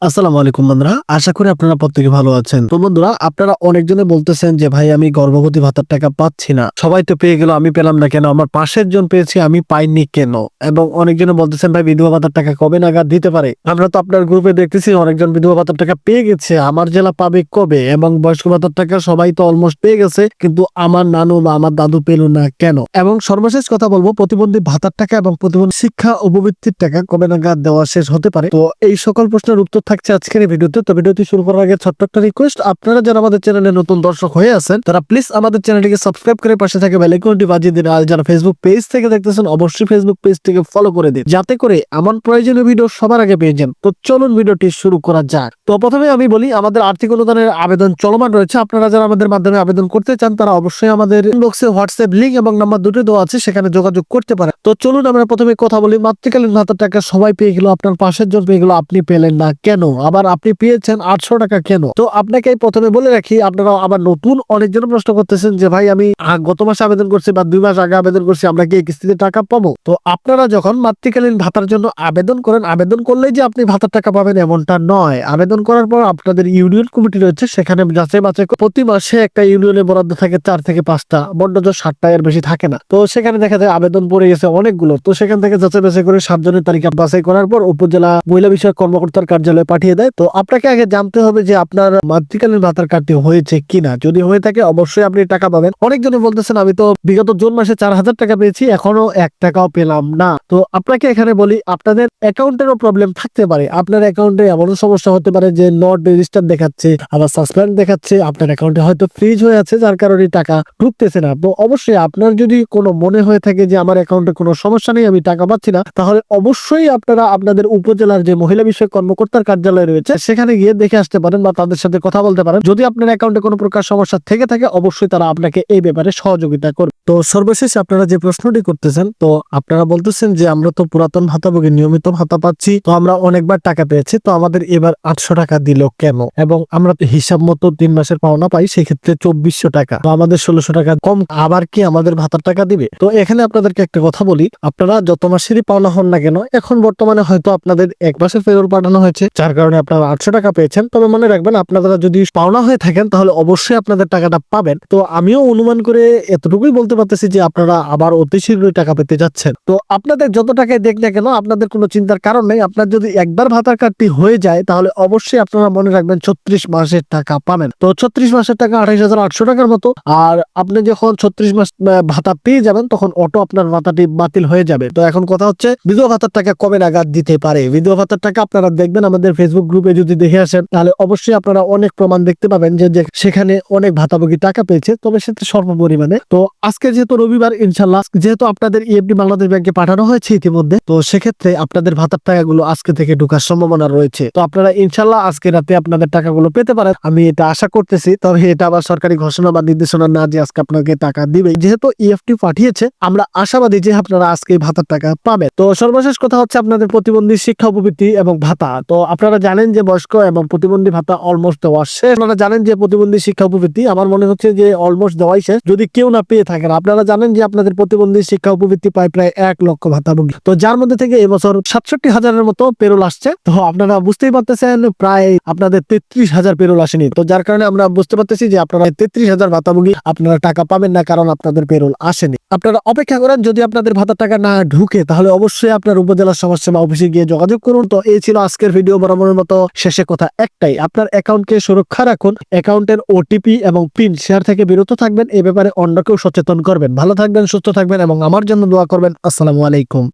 আসসালামু আলাইকুম বন্ধুরা, আশা করি আপনারা প্রত্যেকে ভালো আছেন। তো বন্ধুরা, আপনারা অনেকজনে বলতেছেন যে ভাই আমি গর্ভবতী ভাতার টাকা পাচ্ছি না, সবাই তো পেয়ে গেল আমি পেলাম না কেন, আমার পাশের জন পেয়েছি আমি পাইনি কেন। এবং অনেকজনে বলতেছেন ভাই বিধবা ভাতার টাকা কবে নাগাদ দিতে পারে। আমরা তো আপনার গ্রুপে দেখতেছি অনেকজন বিধবা ভাতার টাকা পেয়ে গেছে, আমার জেলা পাবে কবে। এবং বয়স্ক ভাতার টাকা সবাই তো অলমোস্ট পেয়ে গেছে, কিন্তু আমার নানু বা আমার দাদু পেল না কেন। এবং সর্বশেষ কথা বলবো, প্রতিবন্ধী ভাতার টাকা এবং প্রতিবন্ধী শিক্ষা ও প্রবৃত্তির টাকা কবে নাগাদ দেওয়া শেষ হতে পারে। তো এই সকল প্রশ্নের উত্তর থাকছে আজকের এই ভিডিওতে। তো ভিডিওটি শুরু করার আগে ছোট্ট একটা রিকোয়েস্ট, আপনারা যারা আমাদের চ্যানেলে নতুন দর্শক হয়ে আছেন তারা প্লিজ আমাদের চ্যানেলটিকে সাবস্ক্রাইব করে পাশে থাকে বেল আইকনটি বাজিয়ে দিন। আর যারা ফেসবুক পেজ থেকে দেখতেছেন অবশ্যই ফেসবুক পেজটিকে ফলো করে দিন, যাতে করে এমন প্রয়োজনীয় ভিডিও সবার আগে পেয়ে যান। তো চলুন ভিডিওটি শুরু করা যাক। তো প্রথমে আমি বলি, আমাদের আর্থিক অনুদানের আবেদন চলমান রয়েছে। আপনারা যারা আমাদের মাধ্যমে আবেদন করতে চান তারা অবশ্যই আমাদের ইনবক্সে হোয়াটসঅ্যাপ লিংক এবং নাম্বার দুটো দেওয়া আছে, সেখানে যোগাযোগ করতে পারেন। তো চলুন আমরা প্রথমে কথা বলি, মাতৃকালীন ভাতার টাকা সবাই পেয়ে গেল, আপনার পাশের জন পেয়ে গেল, আপনি পেলেন না কেন। আবার আপনি পেয়েছেন 800 টাকা কেন। তো আপনাকে প্রথমে বলে রাখি, আপনারা আবার নতুন অনেকজন প্রশ্ন করতেছেন যে ভাই আমি গত মাসে আবেদন করছি বা 2 মাস আগে আবেদন করছি, আমরা কি কিস্তিতে টাকা পাবো। তো আপনারা যখন মাতৃকালীন ভাতার জন্য আবেদন করেন, আবেদন করলেই যে আপনি ভাতার টাকা পাবেন এমনটা নয়। আবেদন করার পর আপনাদের ইউনিয়ন কমিটি রয়েছে, সেখানে যাচাই বাছাই প্রতি মাসে একটা ইউনিয়নে বরাদ্দ থাকে 4 থেকে 5টা, বড্ড 7টা এর বেশি থাকে না। তো সেখানে দেখা যায় আবেদন পড়ে গেছে অনেকগুলো। তো সেখান থেকে যাচাই বাছাই করে 7 জনের তালিকা বাছাই করার পর উপজেলা মহিলা বিষয়ক কর্মকর্তার কার্যালয়ে পাঠিয়ে দেয়। তো আপনাকে আগে জানতে হবে যে আপনার মাতৃকালীন ভাতার কার্ডটি হয়েছে কিনা। যদি হয়ে থাকে অবশ্যই আপনি টাকা পাবেন। অনেকজনে বলতেছেন আমি তো বিগত জুন মাসে 4000 টাকা পেয়েছি, এখনো 1 টাকাও পেলাম না। তো আপনাকে এখানে বলি, আপনাদের অ্যাকাউন্টেরও প্রবলেম থাকতে পারে। আপনার অ্যাকাউন্টে এমন সমস্যা হতে পারে যে নট রেজিস্টার দেখাচ্ছে, আবার সাসপেন্ড দেখাচ্ছে, আপনার অ্যাকাউন্টে হয়তো ফ্রিজ হয়ে আছে, যার কারণে টাকা ঢুকতেছে না। তো অবশ্যই আপনার যদি কোনো মনে হয়ে থাকে যে আমার অ্যাকাউন্টে কোনো সমস্যা নেই, আমি টাকা পাচ্ছি না, তাহলে অবশ্যই আপনারা আপনাদের উপজেলার যে মহিলা বিষয়ক কর্মকর্তার কার্যালয় রয়েছে সেখানে গিয়ে দেখে আসতে পারেন বা তাদের সাথে কথা বলতে পারেন। যদি আপনার অ্যাকাউন্টে কোনো প্রকার সমস্যা থেকে থাকে অবশ্যই তারা আপনাকে এই ব্যাপারে সহযোগিতা করবে। তো সর্বশেষ আপনারা যে প্রশ্নটি করতেছেন, তো আপনারা বলতেছেন যে আমরা তো পুরাতন ভাতাভোগী নিয়মিত ভাতা পাচ্ছি, তো আমরা অনেকবার টাকা পেয়েছি, তো আমাদের এবার 800 টাকা দিল কেন। এবং আমরা তো হিসাব মতো 3 মাসের পাওনা পাই, সেক্ষেত্রে 2400 টাকা, তো আমাদের 1600 টাকা কম, আবার কি আমাদের ভাতার টাকা দিবে। তো এখানে আপনাদেরকে একটা কথা বলি, আপনারা যত মাসেরই পাওনা হন না কেন, এখন বর্তমানে হয়তো আপনাদের 1 মাসের পেরোল পাঠানো হয়েছে, যার কারণে আপনারা 800 টাকা পেয়েছেন। তবে মনে রাখবেন, আপনারা যদি পাওনা হয়ে থাকেন তাহলে অবশ্যই আপনাদের টাকাটা পাবেন। তো আমিও অনুমান করে এতটুকুই বলতে পারতেছি যে আপনারা আবার অতি শীঘ্রই টাকা পেতে যাচ্ছেন। তো আপনাদের যত টাকায় দেখ না কেন, আপনাদের কোনো চিন্তার কারণ নেই। আপনার যদি একবার ভাতার কার্ডটি হয়ে যায় তাহলে অবশ্যই আপনারা মনে রাখবেন 36 মাসের টাকা পাবেন। তো 36 মাসের টাকা 28,800 টাকার মতো। আর আপনি যখন 36 মাস ভাতা পেয়ে যাবেন তখন অটো আপনার ভাতাটি বাতিল হয়ে যাবে। তো এখন কথা হচ্ছে বিধবা ভাতার টাকা কবে নাগাদ দিতে পারে। বিধবা ভাতার টাকা আপনারা দেখবেন আমাদের ফেসবুক গ্রুপে যদি দেখে আসেন তাহলে অবশ্যই আপনারা অনেক প্রমাণ দেখতে পাবেন যে সেখানে অনেক ভাতাভোগী টাকা পেয়েছে, তবে সেটা স্বল্প পরিমাণে। তো আজকে যেহেতু রবিবার, ইনশাল্লাহ যেহেতু আপনাদের ইএফডি বাংলাদেশ ব্যাংকে পাঠানো হয়েছে ইতিমধ্যে, তো সেক্ষেত্রে আপনাদের ভাতার টাকাগুলো আজকে থেকে ঢোকার সম্ভাবনা রয়েছে। তো আপনারা ইনশাল্লাহ আজকে রাতে আপনাদের টাকাগুলো পেতে পারেন, আমি এটা আশা করতেছি। তবে এটা আবার সরকারি ঘোষণা বা নির্দেশনা না যে আজকে আপনাকে টাকা দিবে। যেহেতু ইএফটি পাঠিয়েছে, আমরা আশাবাদী যে আপনারা আজকে ভাতার টাকা পাবেন। তো সর্বশেষ কথা হচ্ছে আপনাদের প্রতিবন্ধী শিক্ষা উপবৃত্তি এবং ভাতা। তো আপনারা জানেন যে বয়স্ক এবং প্রতিবন্ধী ভাতা অলমোস্ট দেওয়া শেষ। আপনারা জানেন যে প্রতিবন্ধী শিক্ষা উপবৃত্তি আমার মনে হচ্ছে যে অলমোস্ট দেওয়াই শেষ, যদি কেউ না পেয়ে থাকেন। আপনারা জানেন যে আপনাদের প্রতিবন্ধী শিক্ষা উপবৃত্তি পায় প্রায় 1 লক্ষ ভাতাভোগী। তো যার মধ্যে থেকে এবছর 67,000-এর মতো পেরোল আসছে। তো আপনারা বুঝতেই পারতেছেন প্রায় আপনাদের 33,000 পেরোল আসেনি। তো যার কারণে আমরা বুঝতে পারতেছি যে আপনারা 33,000 ভাতাভোগী আপনারা টাকা পাবেন না, কারণ আপনাদের পেরোল আসেনি। আপনারা অপেক্ষা করেন, যদি আপনাদের ভাতার টাকা না ঢুকে তাহলে অবশ্যই আপনার উপজেলা সমাজসেবা অফিসে গিয়ে যোগাযোগ করুন। তো এই ছিল আজকের ভিডিও। বরাবরের মতো শেষে কথা একটাই, আপনার অ্যাকাউন্টকে সুরক্ষা রাখুন, অ্যাকাউন্টের ওটিপি এবং পিন শেয়ার থেকে বিরত থাকবেন, এ ব্যাপারে অন্যকেও সচেতন করবেন। ভালো থাকবেন, সুস্থ থাকবেন এবং আমার জন্য দোয়া করবেন। আসসালামু আলাইকুম।